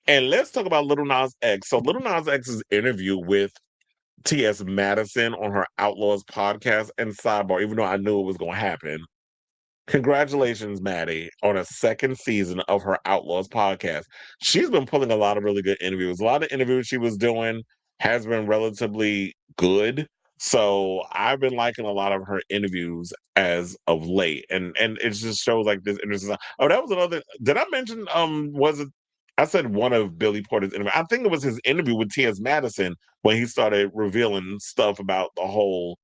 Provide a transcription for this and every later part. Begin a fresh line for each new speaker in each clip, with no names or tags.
And let's talk about Little Nas X. So Little Nas X's interview with T.S. Madison on her Outlaws podcast, and sidebar, even though I knew it was going to happen, congratulations, Maddie, on a second season of her Outlaws podcast. She's been pulling a lot of really good interviews. A lot of interviews she was doing has been relatively good. So I've been liking a lot of her interviews as of late. And it just shows like this interesting. Oh, that was another. Did I mention was it I said one of Billy Porter's interview. I think it was his interview with T.S. Madison when he started revealing stuff about the whole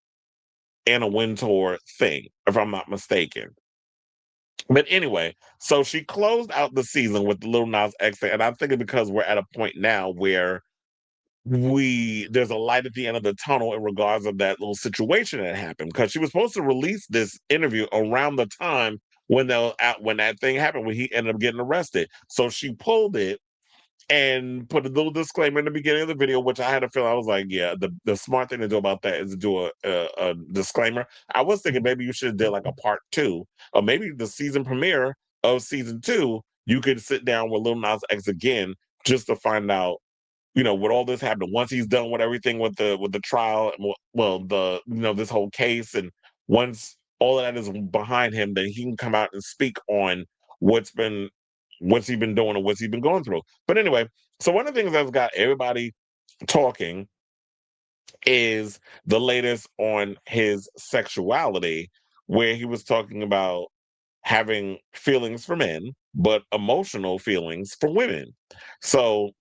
Anna Wintour thing, if I'm not mistaken. But anyway, so she closed out the season with the Lil Nas X thing, and I'm thinking because we're at a point now where we there's a light at the end of the tunnel in regards of that little situation that happened. Because she was supposed to release this interview around the time when that thing happened, when he ended up getting arrested. So she pulled it and put a little disclaimer in the beginning of the video, which I had a feel I was like, yeah, the smart thing to do about that is to do a disclaimer. I was thinking maybe you should have did like a part two, or maybe the season premiere of season two, you could sit down with Lil Nas X again just to find out, with all this happening. Once he's done with everything with the trial, well, the this whole case, and once all of that is behind him, then he can come out and speak on what's been what's he been doing and what's he been going through. But anyway, so one of the things that's got everybody talking is the latest on his sexuality, where he was talking about having feelings for men, but emotional feelings for women. So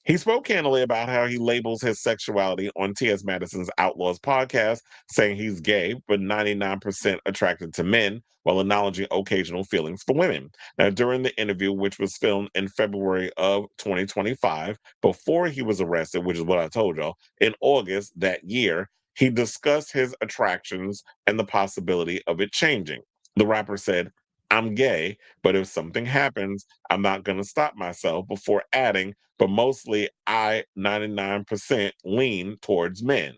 he spoke candidly about how he labels his sexuality on T.S. Madison's Outlaws podcast, saying he's gay, but 99% attracted to men, while acknowledging occasional feelings for women. Now, during the interview, which was filmed in February of 2025, before he was arrested, which is what I told y'all, in August that year, he discussed his attractions and the possibility of it changing. The rapper said, I'm gay, but if something happens, I'm not going to stop myself, before adding, but mostly I 99% lean towards men.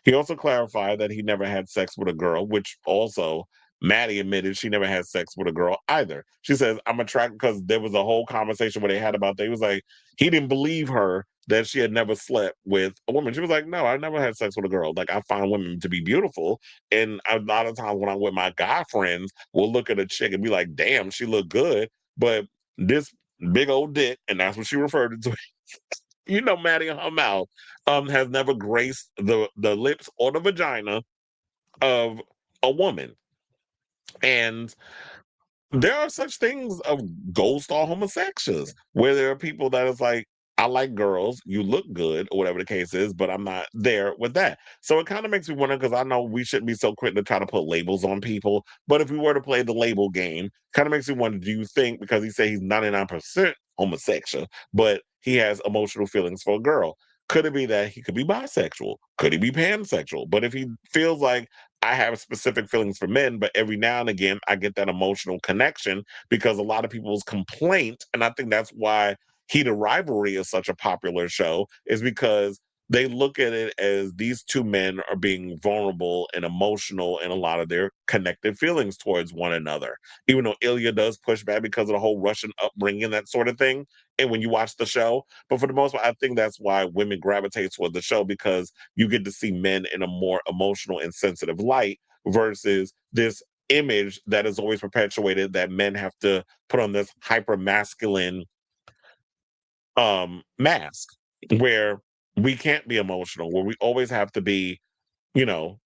He also clarified that he never had sex with a girl, which also Maddie admitted she never had sex with a girl either. She says, I'm attracted because there was a whole conversation where they had about that. He was like, he didn't believe her that she had never slept with a woman. She was like, no, I never had sex with a girl. Like, I find women to be beautiful. And a lot of times when I'm with my guy friends, we'll look at a chick and be like, damn, she look good. But this big old dick, and that's what she referred it to, Maddie in her mouth, has never graced the lips or the vagina of a woman. And there are such things of gold star homosexuals where there are people that is like, I like girls, you look good, or whatever the case is, but I'm not there with that. So it kind of makes me wonder, because I know we shouldn't be so quick to try to put labels on people, but if we were to play the label game, kind of makes me wonder, do you think because he said he's 99% homosexual, but he has emotional feelings for a girl, could it be that he could be bisexual? Could he be pansexual? But if he feels like, I have specific feelings for men, but every now and again I get that emotional connection, because a lot of people's complaint, and I think that's why Heat of Rivalry is such a popular show, is because they look at it as these two men are being vulnerable and emotional in a lot of their connected feelings towards one another. Even though Ilya does push back because of the whole Russian upbringing, that sort of thing. And when you watch the show, but for the most part, I think that's why women gravitate toward the show, because you get to see men in a more emotional and sensitive light versus this image that is always perpetuated that men have to put on this hyper masculine mask, where we can't be emotional, where we always have to be, you know,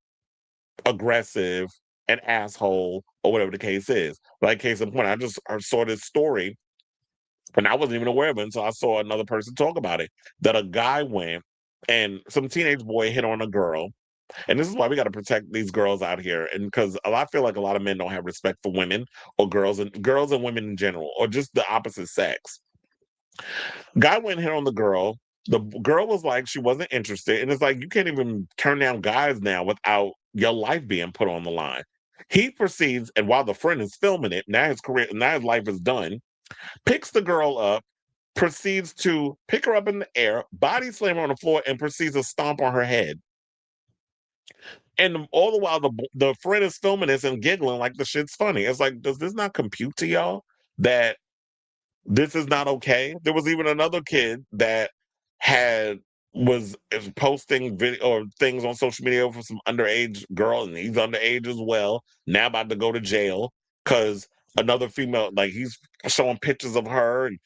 aggressive, an asshole, or whatever the case is. Like, case in point, I saw this story, and I wasn't even aware of it until I saw another person talk about it. That a guy went and some teenage boy hit on a girl, and this is why we got to protect these girls out here. And because I feel like a lot of men don't have respect for women or girls and women in general, or just the opposite sex. Guy went and hit on the girl. The girl was like, she wasn't interested. And it's like, you can't even turn down guys now without your life being put on the line. He proceeds, and while the friend is filming it, now his life is done, picks the girl up, proceeds to pick her up in the air, body slam her on the floor, and proceeds to stomp on her head. And all the while, the friend is filming this and giggling like the shit's funny. It's like, does this not compute to y'all that This is not okay. There was even another kid that had is posting video or things on social media for some underage girl, and he's underage as well. Now about to go to jail because another female, like he's showing pictures of her and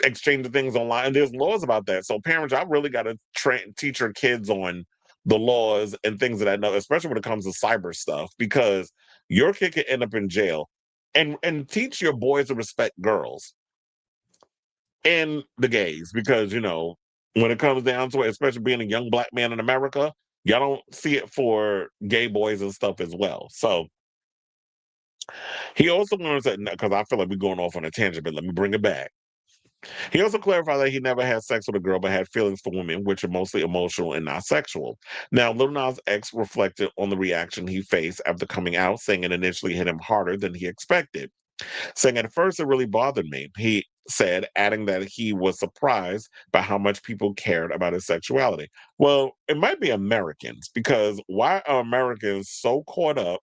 exchanging things online. And there's laws about that. So parents, I really got to teach your kids on the laws and things of that, especially when it comes to cyber stuff, because your kid could end up in jail. And teach your boys to respect girls and the gays because when it comes down to it, especially being a young black man in America, y'all don't see it for gay boys and stuff as well. So he also wanted to, because I feel like we're going off on a tangent, but let me bring it back. He also clarified that he never had sex with a girl but had feelings for women, which are mostly emotional and not sexual. Now, Lil Nas X reflected on the reaction he faced after coming out, saying it initially hit him harder than he expected. Saying at first it really bothered me, he said, adding that he was surprised by how much people cared about his sexuality. Well, it might be Americans, because why are Americans so caught up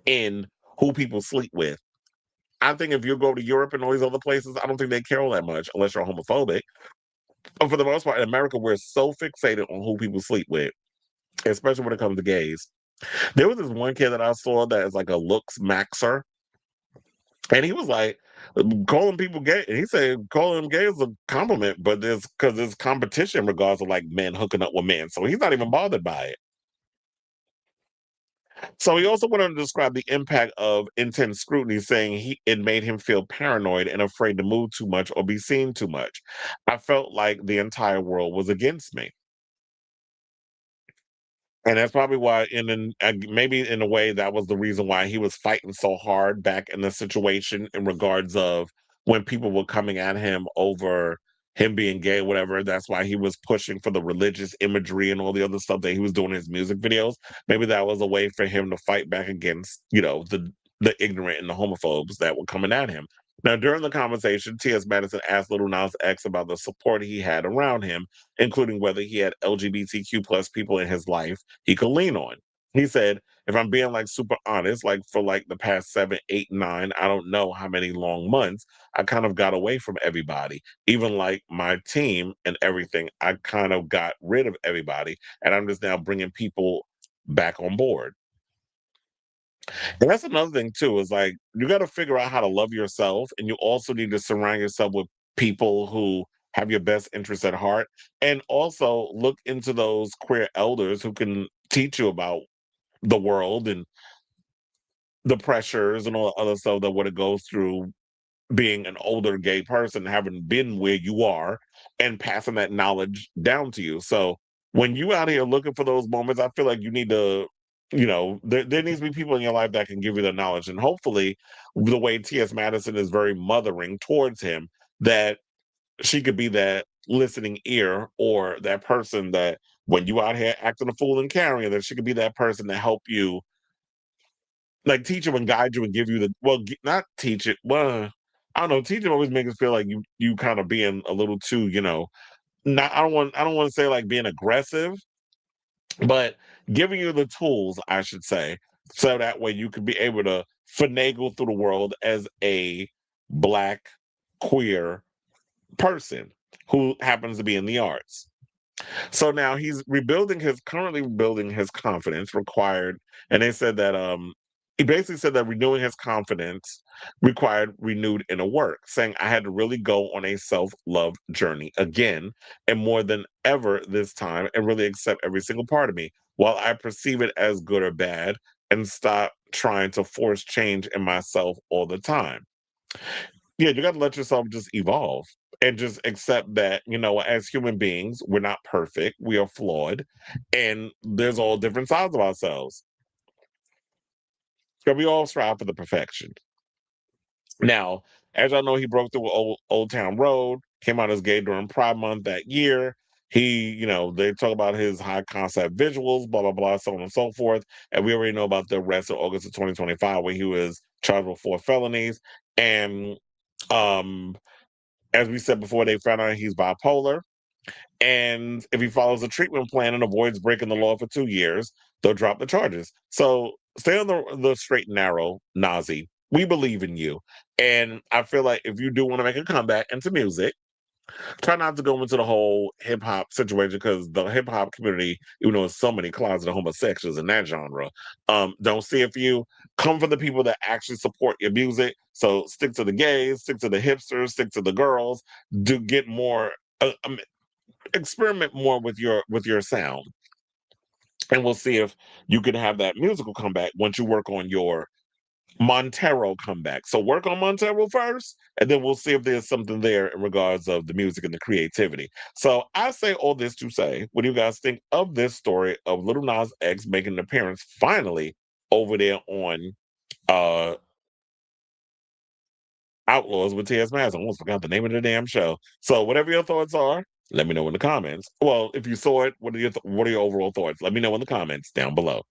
in who people sleep with? I think if you go to Europe and all these other places, I don't think they care all that much unless you're homophobic. But for the most part, in America, we're so fixated on who people sleep with, especially when it comes to gays. There was this one kid that I saw that is like a looks maxer. And he was like, calling people gay. And he said calling them gay is a compliment, but there's competition in regards to like men hooking up with men. So he's not even bothered by it. So he also went on to describe the impact of intense scrutiny, saying it made him feel paranoid and afraid to move too much or be seen too much. I felt like the entire world was against me. And that's probably why, maybe in a way, that was the reason why he was fighting so hard back in the situation in regards of when people were coming at him over him being gay, whatever. That's why he was pushing for the religious imagery and all the other stuff that he was doing in his music videos. Maybe that was a way for him to fight back against, the ignorant and the homophobes that were coming at him. Now, during the conversation, T.S. Madison asked Little Nas X about the support he had around him, including whether he had LGBTQ plus people in his life he could lean on. He said, if I'm being like super honest, like for like the past 7, 8, 9, I don't know how many long months, I kind of got away from everybody. Even like my team and everything, I kind of got rid of everybody. And I'm just now bringing people back on board. And that's another thing too, is like you got to figure out how to love yourself. And you also need to surround yourself with people who have your best interests at heart. And also look into those queer elders who can teach you about the world and the pressures and all the other stuff that what it goes through being an older gay person, having been where you are and passing that knowledge down to you. So when you out here looking for those moments, I feel like you need to, there needs to be people in your life that can give you the knowledge. And hopefully the way T.S. Madison is very mothering towards him, that she could be that listening ear or that person that when you out here acting a fool and carrying, that she could be that person to help you, like teach you and guide you and give you not teach it. Well, I don't know. Teaching always makes us feel like you kind of being a little too, not. I don't want to say like being aggressive, but giving you the tools, I should say, so that way you could be able to finagle through the world as a black queer person who happens to be in the arts. So now he's currently rebuilding his confidence required, and they said that he basically said that renewing his confidence required renewed inner work, saying I had to really go on a self-love journey again, and more than ever this time, and really accept every single part of me, while I perceive it as good or bad, and stop trying to force change in myself all the time. Yeah, you got to let yourself just evolve and just accept that, as human beings, we're not perfect, we are flawed, and there's all different sides of ourselves. So we all strive for the perfection. Now, as y'all know, he broke through Old Town Road, came out as gay during Pride Month that year. They talk about his high concept visuals, blah, blah, blah, so on and so forth. And we already know about the arrest in August of 2025 when he was charged with 4 felonies. And um as we said before, they found out he's bipolar. And if he follows a treatment plan and avoids breaking the law for 2 years, they'll drop the charges. So stay on the straight and narrow, Nazi. We believe in you. And I feel like if you do want to make a comeback into music, try not to go into the whole hip hop situation because the hip hop community, even though there's so many closeted homosexuals in that genre, don't see it for you. Come for the people that actually support your music. So stick to the gays, stick to the hipsters, stick to the girls. Do get more, experiment more with your sound, and we'll see if you can have that musical comeback once you work on your Montero comeback. So work on Montero first, and then we'll see if there's something there in regards of the music and the creativity. So I say all this to say, what do you guys think of this story of Little Nas X making an appearance finally over there on uh Outlaws with T.S. Madison? I almost forgot the name of the damn show. So whatever your thoughts are, let me know in the comments. Well, if you saw it, what are your overall thoughts? Let me know in the comments down below.